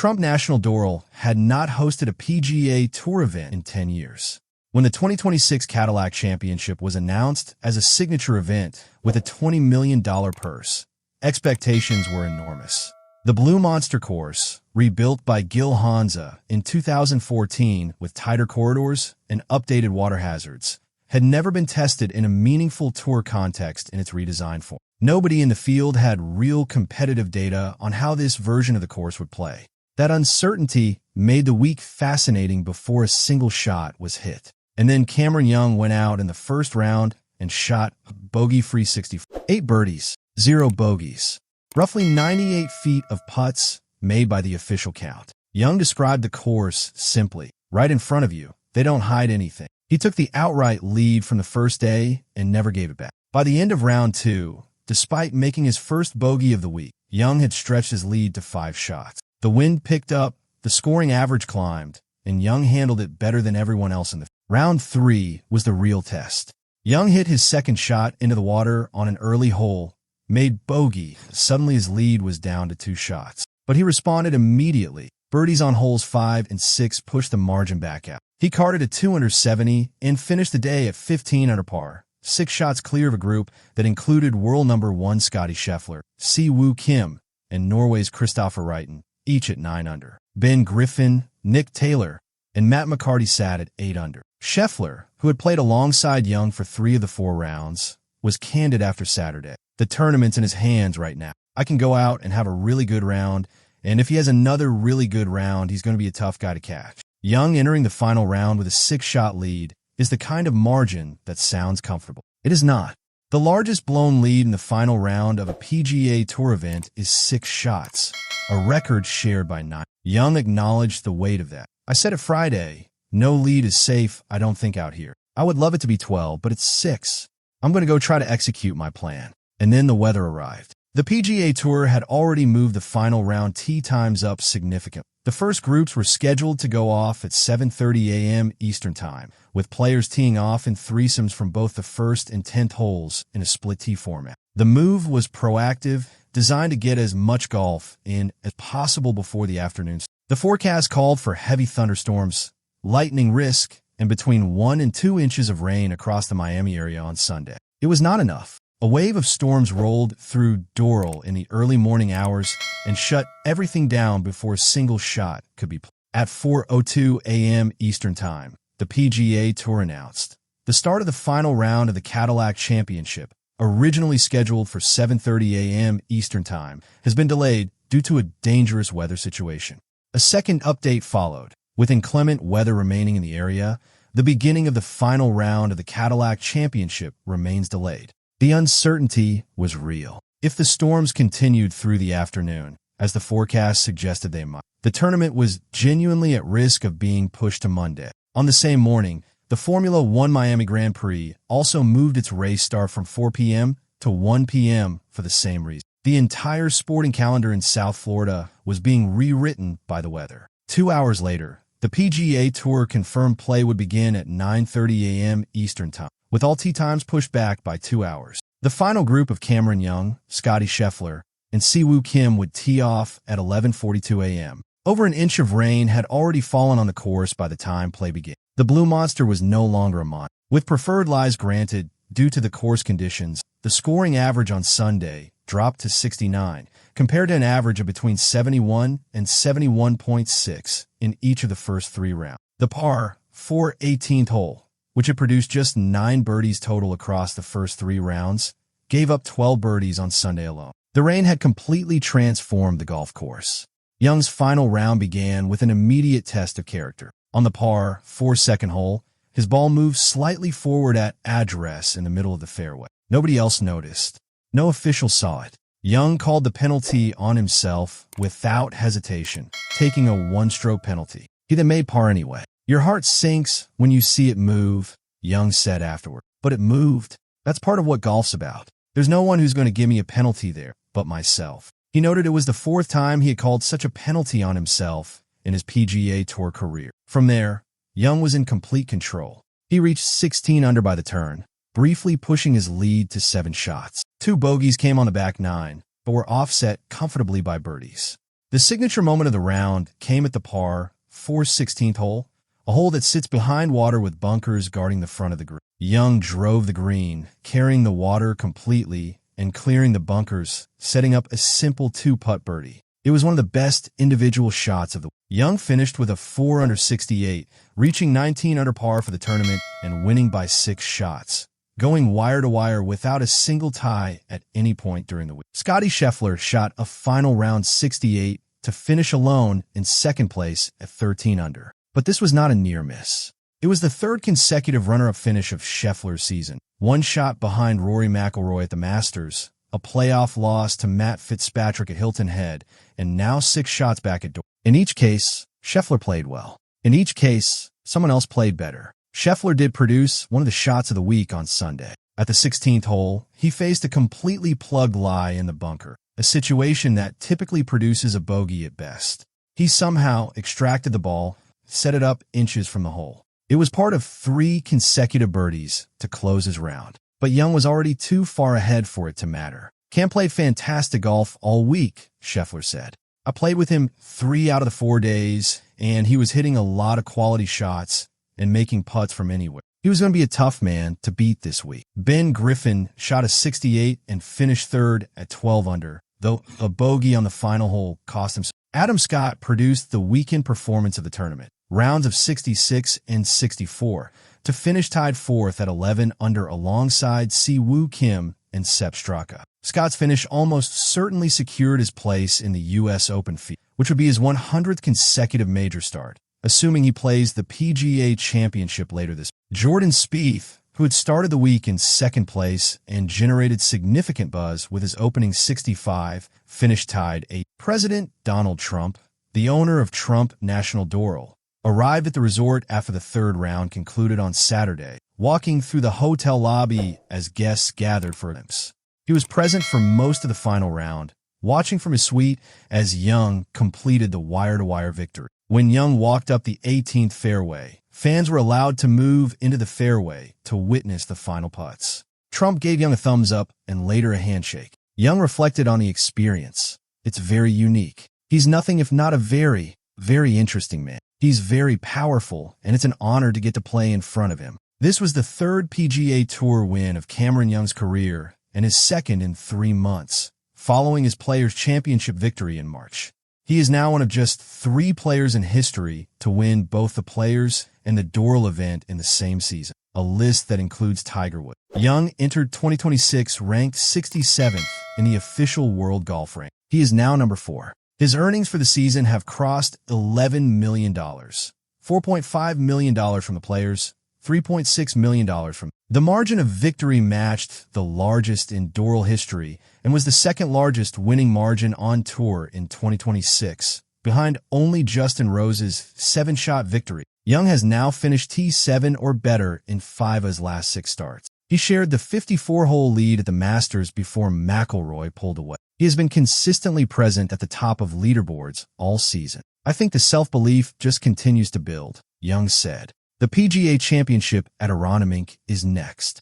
Trump National Doral had not hosted a PGA Tour event in 10 years. When the 2026 Cadillac Championship was announced as a signature event with a $20 million purse, expectations were enormous. The Blue Monster course, rebuilt by Gil Hansa in 2014 with tighter corridors and updated water hazards, had never been tested in a meaningful tour context in its redesigned form. Nobody in the field had real competitive data on how this version of the course would play. That uncertainty made the week fascinating before a single shot was hit. And then Cameron Young went out in the first round and shot a bogey-free 64. 8 birdies, 0 bogeys. Roughly 98 feet of putts made by the official count. Young described the course simply. Right in front of you, they don't hide anything. He took the outright lead from the first day and never gave it back. By the end of round 2, despite making his first bogey of the week, Young had stretched his lead to 5 shots. The wind picked up, the scoring average climbed, and Young handled it better than everyone else in the field. Round 3 was the real test. Young hit his second shot into the water on an early hole, made bogey. Suddenly his lead was down to 2 shots. But he responded immediately. Birdies on holes 5 and 6 pushed the margin back out. He carded a 270 and finished the day at 15 under par, 6 shots clear of a group that included world number 1 Scottie Scheffler, Si-Woo Kim, and Norway's Kristoffer Reiten, each at 9 under. Ben Griffin, Nick Taylor, and Matt McCarty sat at 8 under. Scheffler, who had played alongside Young for 3 of the 4 rounds, was candid after Saturday. The tournament's in his hands right now. I can go out and have a really good round, and if he has another really good round, he's going to be a tough guy to catch. Young entering the final round with a 6-shot lead is the kind of margin that sounds comfortable. It is not. The largest blown lead in the final round of a PGA Tour event is 6 shots, a record shared by 9. Young acknowledged the weight of that. I said it Friday, no lead is safe, I don't think, out here. I would love it to be 12, but it's 6. I'm going to go try to execute my plan. And then the weather arrived. The PGA Tour had already moved the final round tee times up significantly. The first groups were scheduled to go off at 7:30 a.m. Eastern Time, with players teeing off in threesomes from both the first and 10th holes in a split tee format. The move was proactive, designed to get as much golf in as possible before the afternoon. The forecast called for heavy thunderstorms, lightning risk, and between 1 and 2 inches of rain across the Miami area on Sunday. It was not enough. A wave of storms rolled through Doral in the early morning hours and shut everything down before a single shot could be played. At 4:02 a.m. Eastern Time, the PGA Tour announced the start of the final round of the Cadillac Championship, originally scheduled for 7:30 a.m. Eastern Time, has been delayed due to a dangerous weather situation. A second update followed. With inclement weather remaining in the area, the beginning of the final round of the Cadillac Championship remains delayed. The uncertainty was real. If the storms continued through the afternoon, as the forecast suggested they might, the tournament was genuinely at risk of being pushed to Monday. On the same morning, the Formula One Miami Grand Prix also moved its race start from 4 p.m. to 1 p.m. for the same reason. The entire sporting calendar in South Florida was being rewritten by the weather. 2 hours later, the PGA Tour confirmed play would begin at 9:30 a.m. Eastern Time, with all tee times pushed back by 2 hours. The final group of Cameron Young, Scottie Scheffler, and Si-Woo Kim would tee off at 11:42 a.m. Over an inch of rain had already fallen on the course by the time play began. The Blue Monster was no longer a monster. With preferred lies granted due to the course conditions, the scoring average on Sunday dropped to 69, compared to an average of between 71 and 71.6 in each of the first 3 rounds. The par 4 18th hole, which had produced just 9 birdies total across the first 3 rounds, gave up 12 birdies on Sunday alone. The rain had completely transformed the golf course. Young's final round began with an immediate test of character. On the par 4 second hole, his ball moved slightly forward at address in the middle of the fairway. Nobody else noticed. No official saw it. Young called the penalty on himself without hesitation, taking a 1-stroke penalty. He then made par anyway. Your heart sinks when you see it move, Young said afterward. But it moved. That's part of what golf's about. There's no one who's going to give me a penalty there but myself. He noted it was the 4th time he had called such a penalty on himself in his PGA Tour career. From there, Young was in complete control. He reached 16 under by the turn, briefly pushing his lead to 7 shots. 2 bogeys came on the back 9, but were offset comfortably by birdies. The signature moment of the round came at the par 4/16th hole, a hole that sits behind water with bunkers guarding the front of the green. Young drove the green, carrying the water completely and clearing the bunkers, setting up a simple two-putt birdie. It was one of the best individual shots of the week. Young finished with a 4 under 68, reaching 19 under par for the tournament and winning by 6 shots, going wire to wire without a single tie at any point during the week. Scottie Scheffler shot a final round 68 to finish alone in second place at 13 under. But this was not a near miss. It was the third consecutive runner-up finish of Scheffler's season. One shot behind Rory McIlroy at the Masters, a playoff loss to Matt Fitzpatrick at Hilton Head, and now 6 shots back at Doral. In each case, Scheffler played well. In each case, someone else played better. Scheffler did produce one of the shots of the week on Sunday. At the 16th hole, he faced a completely plugged lie in the bunker, a situation that typically produces a bogey at best. He somehow extracted the ball, set it up inches from the hole. It was part of 3 consecutive birdies to close his round, but Young was already too far ahead for it to matter. Cam played fantastic golf all week, Scheffler said. I played with him 3 out of the 4 days, and he was hitting a lot of quality shots and making putts from anywhere. He was going to be a tough man to beat this week. Ben Griffin shot a 68 and finished third at 12 under, though a bogey on the final hole cost him. Adam Scott produced the weekend performance of the tournament, rounds of 66 and 64, to finish tied 4th at 11 under alongside Siwoo Kim and Sepp Straka. Scott's finish almost certainly secured his place in the U.S. Open field, which would be his 100th consecutive major start, assuming he plays the PGA Championship later this year. Jordan Spieth, who had started the week in second place and generated significant buzz with his opening 65, finished tied 8. President Donald Trump, the owner of Trump National Doral, arrived at the resort after the 3rd round concluded on Saturday, walking through the hotel lobby as guests gathered for a glimpse. He was present for most of the final round, watching from his suite as Young completed the wire-to-wire victory. When Young walked up the 18th fairway, fans were allowed to move into the fairway to witness the final putts. Trump gave Young a thumbs up and later a handshake. Young reflected on the experience. It's very unique. He's nothing if not a very, very interesting man. He's very powerful, and it's an honor to get to play in front of him. This was the 3rd PGA Tour win of Cameron Young's career and his 2nd in 3 months, following his Players' Championship victory in March. He is now one of just 3 players in history to win both the Players and the Doral event in the same season, a list that includes Tiger Woods. Young entered 2026 ranked 67th in the official world golf rank. He is now number 4. His earnings for the season have crossed $11 million, $4.5 million from the Players, $3.6 million from. The margin of victory matched the largest in Doral history and was the 2nd largest winning margin on tour in 2026, behind only Justin Rose's 7-shot victory. Young has now finished T7 or better in 5 of his last 6 starts. He shared the 54-hole lead at the Masters before McIlroy pulled away. He has been consistently present at the top of leaderboards all season. I think the self-belief just continues to build, Young said. The PGA Championship at Aronimink is next.